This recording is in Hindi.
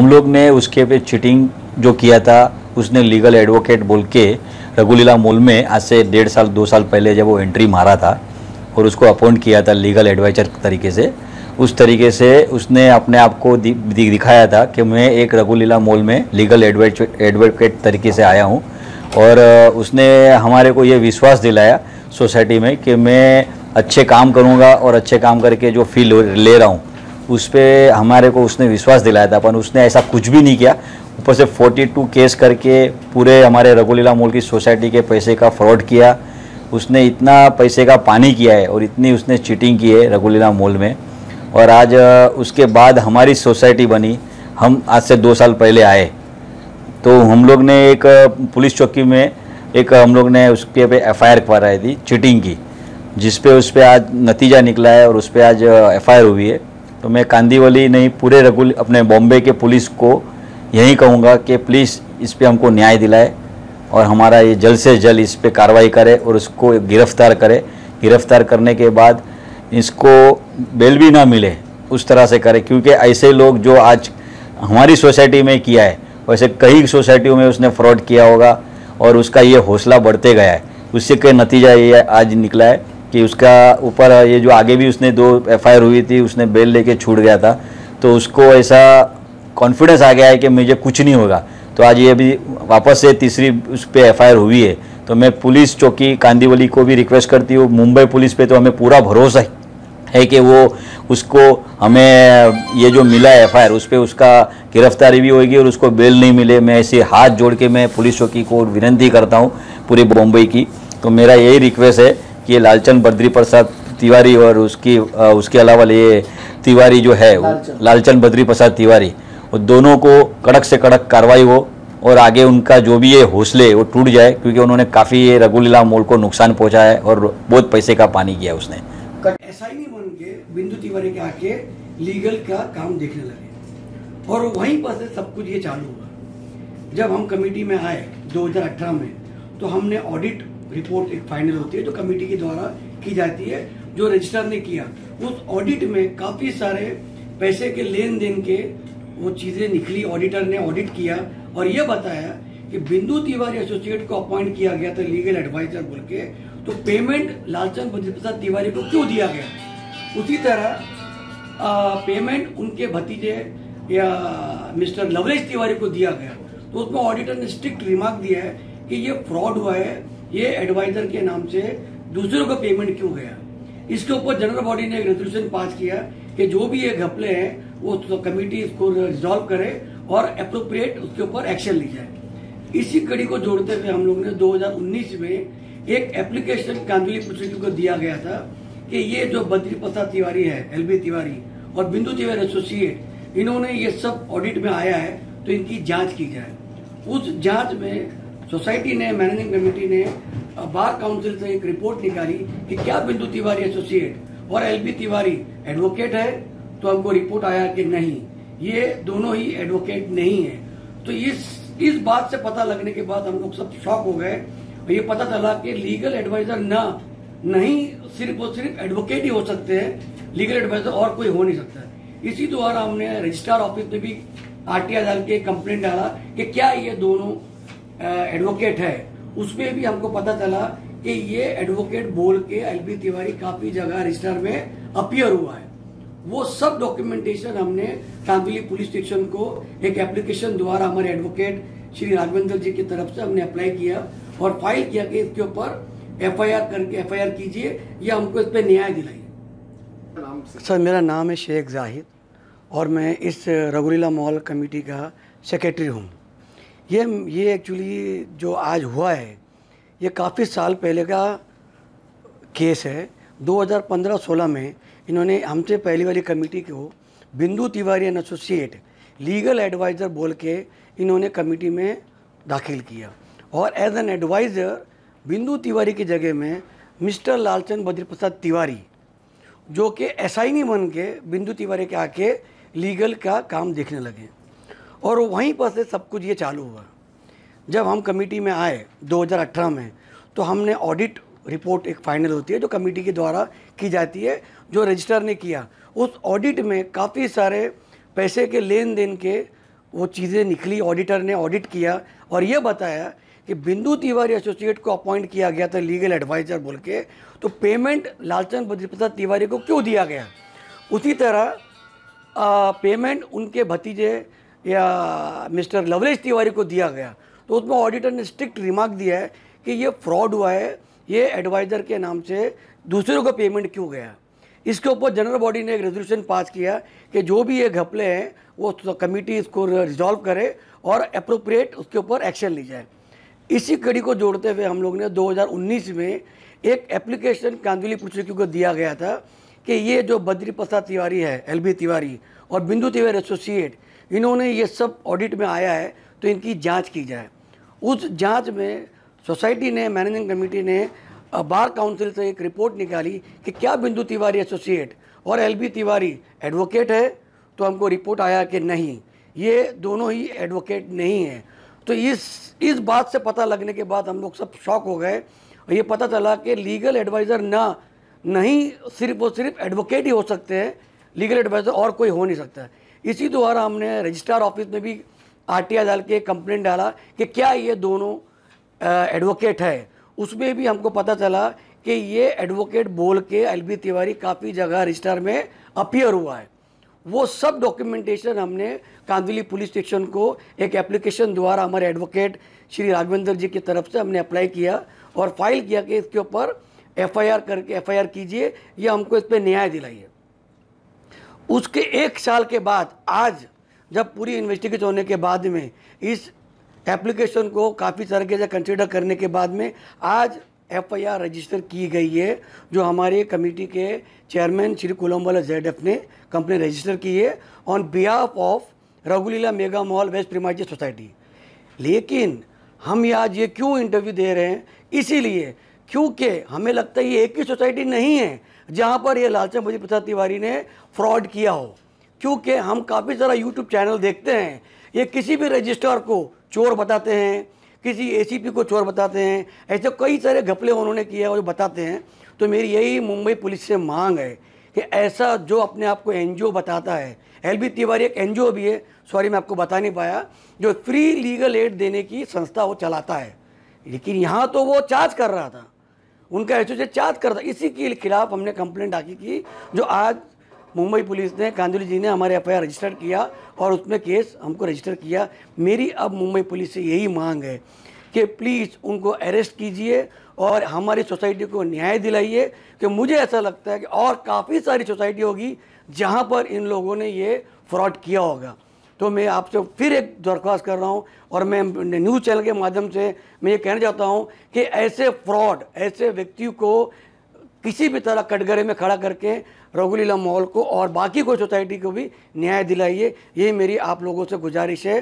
हम लोग ने उसके पे चीटिंग जो किया था, उसने लीगल एडवोकेट बोल के रघुलीला मॉल में आज से 1.5 साल 2 साल पहले जब वो एंट्री मारा था और उसको अपॉइंट किया था लीगल एडवाइजर तरीके से, उस तरीके से उसने अपने आप को दिखाया था कि मैं एक रघुलीला मॉल में लीगल एडवोकेट तरीके से आया हूँ। और उसने हमारे को ये विश्वास दिलाया सोसाइटी में कि मैं अच्छे काम करूँगा और अच्छे काम करके जो फील ले रहा हूँ उस पर हमारे को उसने विश्वास दिलाया था। पर उसने ऐसा कुछ भी नहीं किया, ऊपर से 42 केस करके पूरे हमारे रघुलीला मॉल की सोसाइटी के पैसे का फ्रॉड किया। उसने इतना पैसे का पानी किया है और इतनी उसने चीटिंग की है रघुलीला मॉल में। और आज उसके बाद हमारी सोसाइटी बनी, हम आज से 2 साल पहले आए तो हम लोग ने एक पुलिस चौकी में हम लोग ने उसके पे FIR कराई थी चीटिंग की, जिस पे उस पर आज नतीजा निकला है और उस पर आज FIR हुई है। तो मैं कांदीवली नहीं पूरे अपने बॉम्बे के पुलिस को यही कहूँगा कि प्लीज़ इस पे हमको न्याय दिलाए और हमारा ये जल्द से जल्द इस पे कार्रवाई करे और उसको गिरफ्तार करे। गिरफ्तार करने के बाद इसको बेल भी ना मिले उस तरह से करे, क्योंकि ऐसे लोग जो आज हमारी सोसाइटी में किया है वैसे कई सोसाइटियों में उसने फ्रॉड किया होगा और उसका ये हौसला बढ़ते गया है। उससे के नतीजा ये आज निकला है कि उसका ऊपर ये जो आगे भी उसने 2 FIR हुई थी, उसने बेल लेके छूट गया था, तो उसको ऐसा कॉन्फिडेंस आ गया है कि मुझे कुछ नहीं होगा। तो आज ये भी वापस से तीसरी उस पर FIR हुई है। तो मैं पुलिस चौकी कांदीवली को भी रिक्वेस्ट करती हूँ, मुंबई पुलिस पे तो हमें पूरा भरोसा है कि वो उसको हमें ये जो मिला है FIR उस पर उसका गिरफ्तारी भी होगी और उसको बेल नहीं मिले। मैं ऐसे हाथ जोड़ के मैं पुलिस चौकी को विनती करता हूँ पूरी बॉम्बे की। तो मेरा यही रिक्वेस्ट है कि लालचंद बद्री प्रसाद तिवारी और उसके अलावा ये तिवारी जो है लालचंद बद्री प्रसाद तिवारी, वो दोनों को कड़क से कड़क कार्रवाई हो और आगे उनका जो भी ये हौसले वो टूट जाए, क्योंकि उन्होंने काफ़ी ये रघुलीला मॉल को नुकसान पहुंचाया है और बहुत पैसे का पानी किया उसने। SI बन के बिंदु तिवारी के आके लीगल का काम देखने लगे और वहीं पर से सब कुछ ये चालू हुआ। जब हम कमेटी में आए 2018 में, तो हमने ऑडिट रिपोर्ट एक फाइनल होती है जो कमेटी के द्वारा की जाती है, जो रजिस्ट्रार ने किया। उस ऑडिट में काफी सारे पैसे के लेन देन के वो चीजें निकली। ऑडिटर ने ऑडिट किया और ये बताया कि बिंदु तिवारी एसोसिएट को अपॉइंट किया गया था लीगल एडवाइजर बोल के, तो पेमेंट लालचंद बद्री प्रसाद तिवारी को क्यों दिया गया। उसी तरह पेमेंट उनके भतीजे या मिस्टर लवलेश तिवारी को दिया गया। तो उसमें ऑडिटर ने स्ट्रिक्ट रिमार्क दिया है कि ये फ्रॉड हुआ है, ये एडवाइजर के नाम से दूसरों को पेमेंट क्यों गया। इसके ऊपर जनरल बॉडी ने एक रेजोल्यूशन पास किया कि जो भी ये घपले हैं वो तो कमेटी इसको रिजॉल्व करे और अप्रोप्रिएट उसके ऊपर एक्शन ली जाए। इसी कड़ी को जोड़ते हुए हम लोग ने 2019 में एक एप्लीकेशन कांदीवली पुलिस को दिया गया था कि ये जो बद्री प्रसाद तिवारी है, LB तिवारी और बिंदु तिवारी एसोसिएट, इन्होंने ये सब ऑडिट में आया है तो इनकी जांच की जाए। उस जांच में सोसाइटी ने, मैनेजिंग कमेटी ने बार काउंसिल से एक रिपोर्ट निकाली कि क्या बिंदु तिवारी एसोसिएट और LB तिवारी एडवोकेट है। तो हमको रिपोर्ट आया कि नहीं, ये दोनों ही एडवोकेट नहीं है। तो इस बात से पता लगने के बाद हम लोग सब शॉक हो गए और ये पता चला कि लीगल एडवाइजर नहीं सिर्फ और सिर्फ एडवोकेट ही हो सकते हैं, लीगल एडवाइजर और कोई हो नहीं सकता। इसी द्वारा हमने रजिस्ट्रार ऑफिस में भी RTI डाल के कंप्लेंट डाला कि क्या ये दोनों एडवोकेट है। उसमें भी हमको पता चला कि ये एडवोकेट बोल के LB तिवारी काफी जगह रजिस्टर में अपीयर हुआ है। वो सब डॉक्यूमेंटेशन हमने कांदीवली पुलिस स्टेशन को एक एप्लीकेशन द्वारा हमारे एडवोकेट श्री राघवेंद्र जी की तरफ से हमने अप्लाई किया और फाइल किया कि इसके ऊपर FIR कीजिए या हमको इस पर न्याय दिलाइए। सर, मेरा नाम है शेख जाहिद और मैं इस रघुलीला मॉल कमेटी का सेक्रेटरी हूँ। ये एक्चुअली जो आज हुआ है ये काफ़ी साल पहले का केस है। 2015-16 में इन्होंने हमसे पहली वाली कमेटी को Bindu Tiwari and associate legal advisor बोल के इन्होंने कमेटी में दाखिल किया और एज एन एडवाइज़र बिंदु तिवारी की जगह में मिस्टर लालचंद बद्री प्रसाद तिवारी, जो कि SI बन के बिंदु तिवारी के आके लीगल का काम देखने लगे और वहीं पर से सब कुछ ये चालू हुआ। जब हम कमेटी में आए 2018 में, तो हमने ऑडिट रिपोर्ट एक फाइनल होती है जो कमेटी के द्वारा की जाती है, जो रजिस्ट्रार ने किया। उस ऑडिट में काफ़ी सारे पैसे के लेन देन के वो चीज़ें निकली, ऑडिटर ने ऑडिट किया और ये बताया कि बिंदु तिवारी एसोसिएट को अपॉइंट किया गया था लीगल एडवाइज़र बोल के, तो पेमेंट लालचंद बद्रीप्रसाद तिवारी को क्यों दिया गया। उसी तरह पेमेंट उनके भतीजे या मिस्टर लवलेश तिवारी को दिया गया, तो उसमें ऑडिटर ने स्ट्रिक्ट रिमार्क दिया है कि ये फ्रॉड हुआ है, ये एडवाइज़र के नाम से दूसरों को पेमेंट क्यों गया। इसके ऊपर जनरल बॉडी ने एक रेजोल्यूशन पास किया कि जो भी ये घपले हैं वो कमेटी इसको रिजॉल्व करे और अप्रोप्रिएट उसके ऊपर एक्शन ली जाए। इसी कड़ी को जोड़ते हुए हम लोग ने 2019 में एक एप्लीकेशन कांदिवली पुलिस को दिया गया था कि ये जो बद्री प्रसाद तिवारी है, LB तिवारी और बिंदु तिवारी एसोसिएट, इन्होंने ये सब ऑडिट में आया है तो इनकी जांच की जाए। उस जांच में सोसाइटी ने, मैनेजिंग कमेटी ने बार काउंसिल से एक रिपोर्ट निकाली कि क्या बिंदु तिवारी एसोसिएट और LB तिवारी एडवोकेट है, तो हमको रिपोर्ट आया कि नहीं, ये दोनों ही एडवोकेट नहीं है। तो इस बात से पता लगने के बाद हम लोग सब शॉक हो गए और ये पता चला कि लीगल एडवाइज़र नहीं सिर्फ और सिर्फ एडवोकेट ही हो सकते हैं, लीगल एडवाइज़र और कोई हो नहीं सकता। इसी द्वारा हमने रजिस्ट्रार ऑफिस में भी RTI डाल के कंप्लेंट डाला कि क्या ये दोनों एडवोकेट है। उसमें भी हमको पता चला कि ये एडवोकेट बोल के LB तिवारी काफ़ी जगह रजिस्ट्रार में अपीयर हुआ है। वो सब डॉक्यूमेंटेशन हमने कांदिवली पुलिस स्टेशन को एक एप्लीकेशन द्वारा हमारे एडवोकेट श्री राघवेंद्र जी की तरफ से हमने अप्लाई किया और फाइल किया कि इसके ऊपर FIR कीजिए या हमको इस पर न्याय दिलाइए। उसके 1 साल के बाद आज जब पूरी इन्वेस्टिगेशन होने के बाद में इस एप्लीकेशन को काफ़ी तरह से कंसिडर करने के बाद में आज FIR रजिस्टर की गई है, जो हमारे कमेटी के चेयरमैन श्री कुलम्बला ZF ने कंप्लेन रजिस्टर की है ऑन बिहाफ ऑफ रघुलीला mega mall west premises society. लेकिन हम आज ये क्यों इंटरव्यू दे रहे हैं, इसीलिए क्योंकि हमें लगता है ये एक ही सोसाइटी नहीं है जहाँ पर ये लालचंद बद्रीप्रसाद तिवारी ने फ्रॉड किया हो। क्योंकि हम काफ़ी सारा यूट्यूब चैनल देखते हैं, ये किसी भी रजिस्ट्रार को चोर बताते हैं, किसी ACP को चोर बताते हैं, ऐसे कई सारे घपले उन्होंने किए और बताते हैं। तो मेरी यही मुंबई पुलिस से मांग है कि ऐसा जो अपने आप को NGO बताता है, LB तिवारी एक NGO भी है, सॉरी मैं आपको बता नहीं पाया, जो फ्री लीगल एड देने की संस्था वो चलाता है, लेकिन यहाँ तो वो चार्ज कर रहा था, उनका एसोसिएट चार्ज कर रहा था। इसी के खिलाफ हमने कंप्लेंट आकी की, जो आज मुंबई पुलिस ने, कांदिवली जी ने हमारे FIR रजिस्टर किया और उसमें केस हमको रजिस्टर किया। मेरी अब मुंबई पुलिस से यही मांग है कि प्लीज़ उनको अरेस्ट कीजिए और हमारी सोसाइटी को न्याय दिलाइए, कि मुझे ऐसा लगता है कि और काफ़ी सारी सोसाइटी होगी जहां पर इन लोगों ने ये फ्रॉड किया होगा। तो मैं आपसे फिर एक दरख्वास्त कर रहा हूं और मैं न्यूज़ चैनल के माध्यम से मैं ये कहना चाहता हूं कि ऐसे फ्रॉड, ऐसे व्यक्ति को किसी भी तरह कटघरे में खड़ा करके रघुलीला मॉल को और बाकी कोई सोसाइटी को भी न्याय दिलाइए, ये मेरी आप लोगों से गुजारिश है।